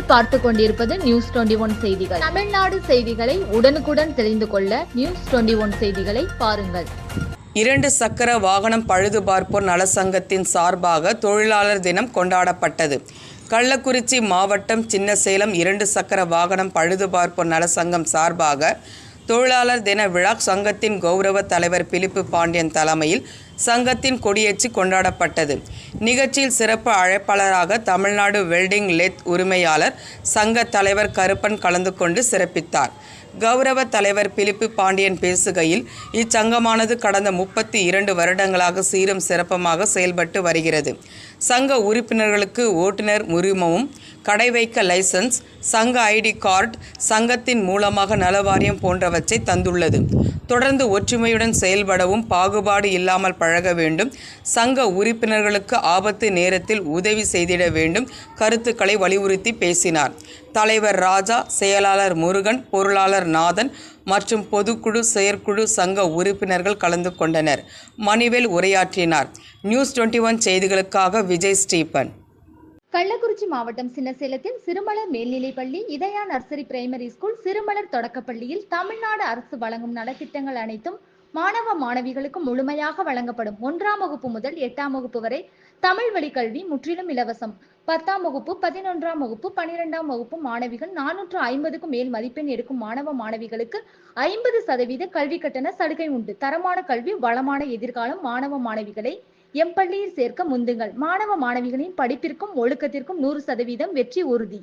நீங்கள் பார்த்து கொண்டிருப்பது நியூஸ் 21 செய்திகள். தமிழ்நாடு செய்திகளை உடனுக்குடன் தெரிந்து கொள்ள நியூஸ் 21 செய்திகளை பாருங்கள். 2 சக்கர வாகனம் பழுதுபார்ப்போர் நலச்சங்கத்தின் சார்பாக தொழிலாளர் தினம் கொண்டாடப்பட்டது. கள்ளக்குறிச்சி மாவட்டம் சின்னசேலம் 2 சக்கர வாகனம் பழுதுபார்ப்போர் நலச்சங்கம் சார்பாக தொழிலாளர் தின விழா சங்கத்தின் கௌரவ தலைவர் பிலிப்பு பாண்டியன் தலைமையில் சங்கத்தின் கொடியேற்றி கொண்டாடப்பட்டது. நிகழ்ச்சியில் சிறப்பு அழைப்பாளராக தமிழ்நாடு வெல்டிங் லெத் உரிமையாளர் சங்க தலைவர் கருப்பன் கலந்து கொண்டு சிறப்பித்தார். கௌரவ தலைவர் பிலிப்பு பாண்டியன் பேசுகையில், இச்சங்கமானது கடந்த 32 வருடங்களாக சீரும் சிறப்பமாக செயல்பட்டு வருகிறது. சங்க உறுப்பினர்களுக்கு ஓட்டுநர் உரிமமும், கடை வைக்க லைசன்ஸ், சங்க ஐடி கார்டு, சங்கத்தின் மூலமாக நலவாரியம் போன்றவற்றை தந்துள்ளது. தொடர்ந்து ஒற்றுமையுடன் செயல்படவும் பாகுபாடு இல்லாமல் பழக வேண்டும். சங்க உறுப்பினர்களுக்கு ஆபத்து நேரத்தில் உதவி செய்திட வேண்டும் கருத்துக்களை வலியுறுத்தி பேசினார். தலைவர் ராஜா, செயலாளர் முருகன், பொருளாளர் நாதன் மற்றும் பொதுக்குழு செயற்குழு சங்க உறுப்பினர்கள் கலந்து கொண்டனர். மணிவேல் உரையாற்றினார். நியூஸ் 21 செய்திகளுக்காக விஜய் ஸ்டீபன். கள்ளக்குறிச்சி மாவட்டம் சின்னசேலத்தில் சிறுமலர் மேல்நிலைப்பள்ளி, இதயா நர்சரி பிரைமரி ஸ்கூல், சிறுமலர் தொடக்கப்பள்ளியில் தமிழ்நாடு அரசு வழங்கும் நலத்திட்டங்கள் அனைத்தும் மாணவ மாணவிகளுக்கு முழுமையாக வழங்கப்படும். 1ஆம் வகுப்பு முதல் 8ஆம் வகுப்பு வரை தமிழ் வழி கல்வி முற்றிலும் இலவசம். 10ஆம் வகுப்பு, 11ஆம் வகுப்பு, 12ஆம் வகுப்பு மாணவிகள் 450க்கும் மேல் மதிப்பெண் எடுக்கும் மாணவ மாணவிகளுக்கு 50% கல்வி கட்டண சலுகை உண்டு. தரமான கல்வி, வளமான எதிர்காலம். மாணவ மாணவிகளை எம் பள்ளியில் சேர்க்க முந்துங்கள். மாணவ மாணவிகளின் படிப்பிற்கும் ஒழுக்கத்திற்கும் 100% வெற்றி உறுதி.